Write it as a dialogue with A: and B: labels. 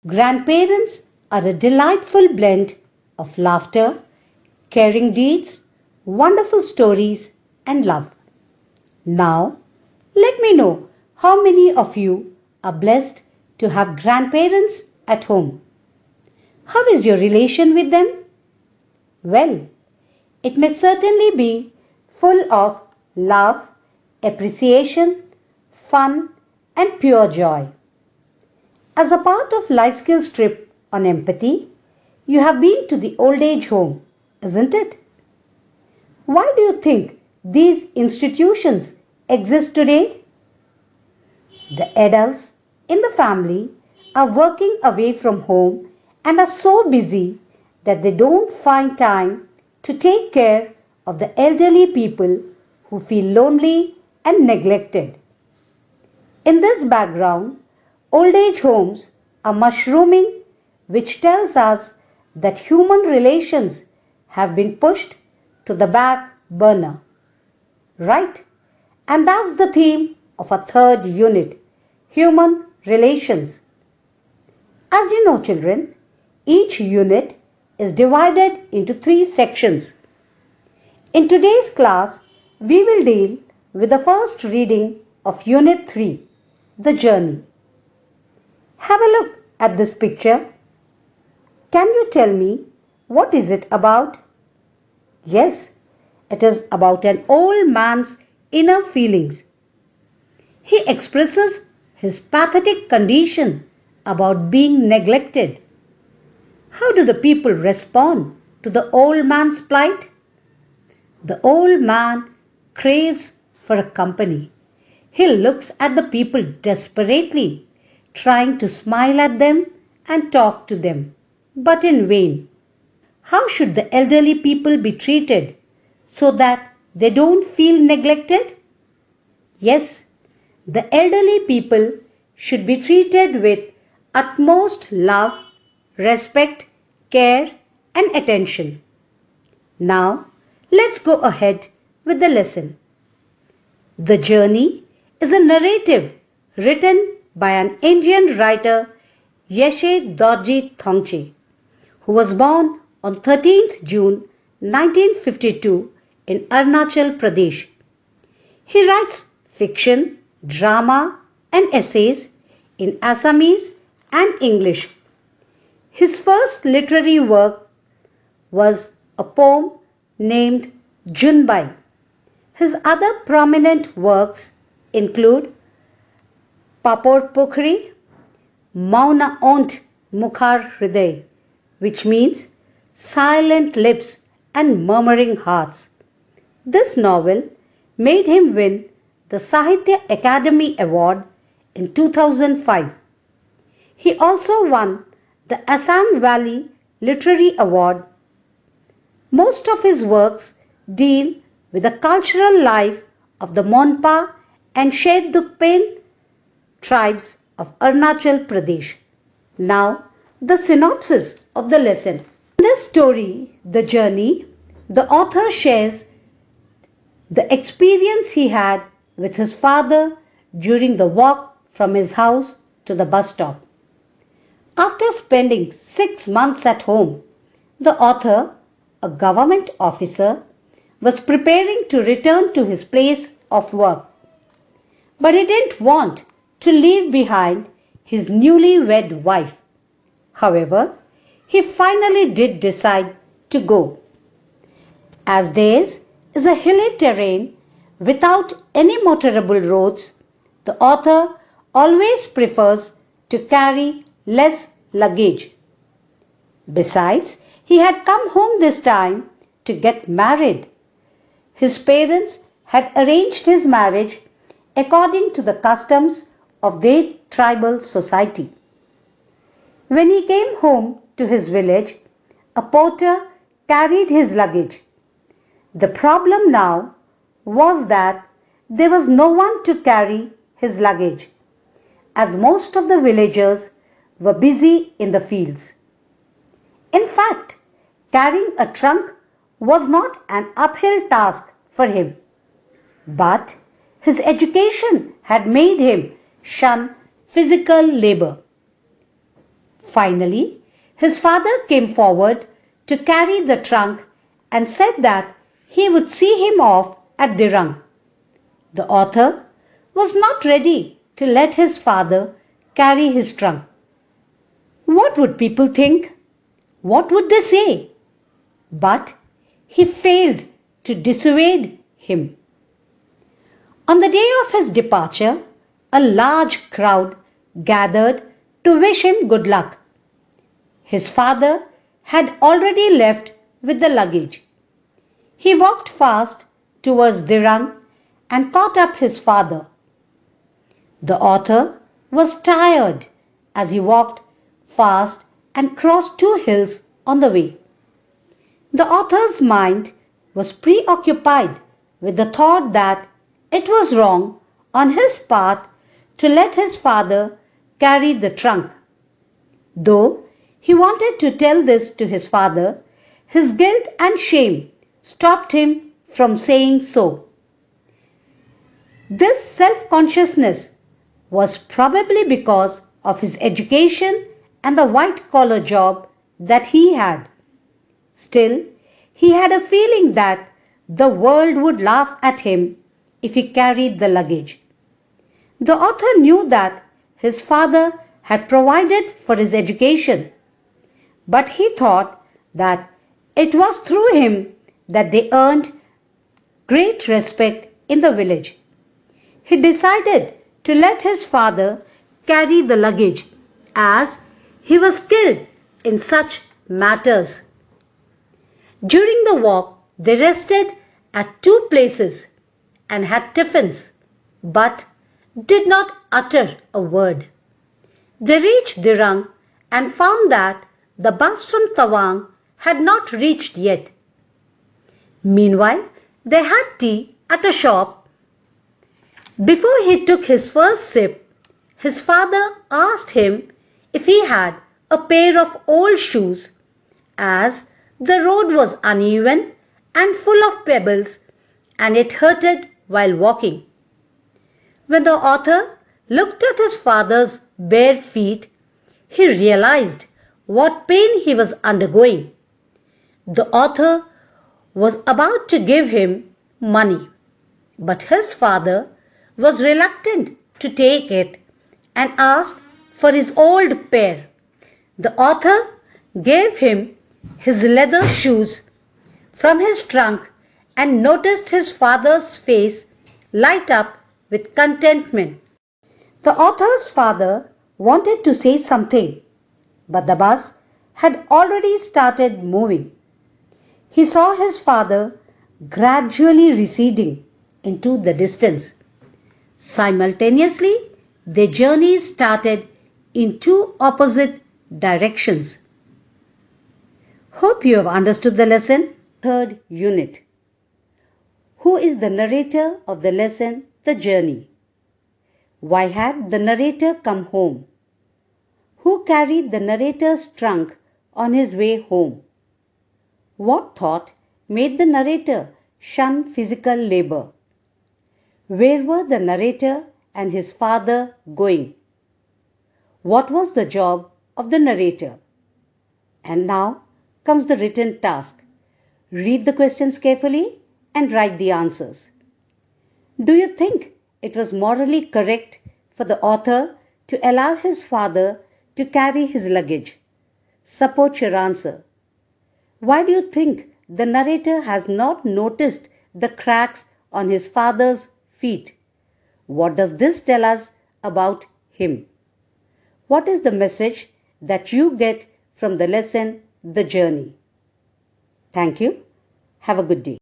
A: Grandparents are a delightful blend of laughter, caring deeds, wonderful stories, and love. Now, let me know how many of you are blessed to have grandparents at home. How is your relation with them? Well, it may certainly be full of love, appreciation, fun, and pure joy. As a part of Life Skills trip on empathy, you have been to the old age home, isn't it? Why do you think these institutions exist today? The adults in the family are working away from home and are so busy that they don't find time to take care of the elderly people who feel lonely and neglected. In this background, old age homes are mushrooming, which tells us that human relations have been pushed to the back burner. Right? And that's the theme of our third unit, human relations. As you know, children, each unit is divided into three sections. In today's class, we will deal with the first reading of Unit 3, The Journey. Have a look at this picture. Can you tell me what is it about? Yes, it is about an old man's inner feelings. He expresses his pathetic condition about being neglected. How do the people respond to the old man's plight? The old man craves for a company. He looks at the people desperately, trying to smile at them and talk to them, but in vain. How should the elderly people be treated so that they don't feel neglected? Yes, the elderly people should be treated with utmost love, respect, care, and attention. Now, let's go ahead with the lesson. The Journey is a narrative written by an Indian writer, Yeshe Dorji Thongche, who was born on 13th June 1952 in Arunachal Pradesh. He writes fiction, drama, and essays in Assamese and English. His first literary work was a poem named Junbai. His other prominent works include Papod Pokhri, Mauna Ont Mukhar Hriday, which means silent lips and murmuring hearts. This novel made him win the Sahitya Academy Award in 2005. He also won the Assam Valley Literary Award. Most of his works deal with the cultural life of the Monpa and Shetdukpen tribes of Arunachal Pradesh. Now, the synopsis of the lesson. In this story, The Journey, the author shares the experience he had with his father during the walk from his house to the bus stop. After spending 6 months at home, the author, a government officer, was preparing to return to his place of work. But he didn't want to leave behind his newly-wed wife. However, he finally did decide to go. As theirs is a hilly terrain without any motorable roads, the author always prefers to carry less luggage. Besides, he had come home this time to get married. His parents had arranged his marriage according to the customs of their tribal society. When he came home to his village, a porter carried his luggage. The problem now was that there was no one to carry his luggage, as most of the villagers were busy in the fields. In fact, carrying a trunk was not an uphill task for him, but his education had made him shun physical labor. Finally, his father came forward to carry the trunk and said that he would see him off at Dirang. The author was not ready to let his father carry his trunk. What would people think? What would they say? But he failed to dissuade him. On the day of his departure, a large crowd gathered to wish him good luck. His father had already left with the luggage. He walked fast towards Dirang and caught up his father. The author was tired as he walked fast and crossed two hills on the way. The author's mind was preoccupied with the thought that it was wrong on his part to let his father carry the trunk. Though he wanted to tell this to his father, his guilt and shame stopped him from saying so. This self-consciousness was probably because of his education and the white-collar job that he had. Still, he had a feeling that the world would laugh at him if he carried the luggage. The author knew that his father had provided for his education, but he thought that it was through him that they earned great respect in the village. He decided to let his father carry the luggage as he was skilled in such matters. During the walk, they rested at two places and had tiffins, but did not utter a word. They reached Dirang and found that the bus from Tawang had not reached yet. Meanwhile, they had tea at a shop. Before he took his first sip, his father asked him if he had a pair of old shoes, as the road was uneven and full of pebbles and it hurted while walking. When the author looked at his father's bare feet, he realized what pain he was undergoing. The author was about to give him money, but his father was reluctant to take it and asked for his old pair. The author gave him his leather shoes from his trunk and noticed his father's face light up with contentment. The author's father wanted to say something, but the bus had already started moving. He saw his father gradually receding into the distance. Simultaneously, their journey started in two opposite directions. Hope you have understood the lesson. Third unit. Who is the narrator of the lesson, The Journey? Why had the narrator come home? Who carried the narrator's trunk on his way home? What thought made the narrator shun physical labor? Where were the narrator and his father going? What was the job of the narrator? And now comes the written task. Read the questions carefully and write the answers. Do you think it was morally correct for the author to allow his father to carry his luggage? Support your answer. Why do you think the narrator has not noticed the cracks on his father's feet? What does this tell us about him? What is the message that you get from the lesson, The Journey? Thank you. Have a good day.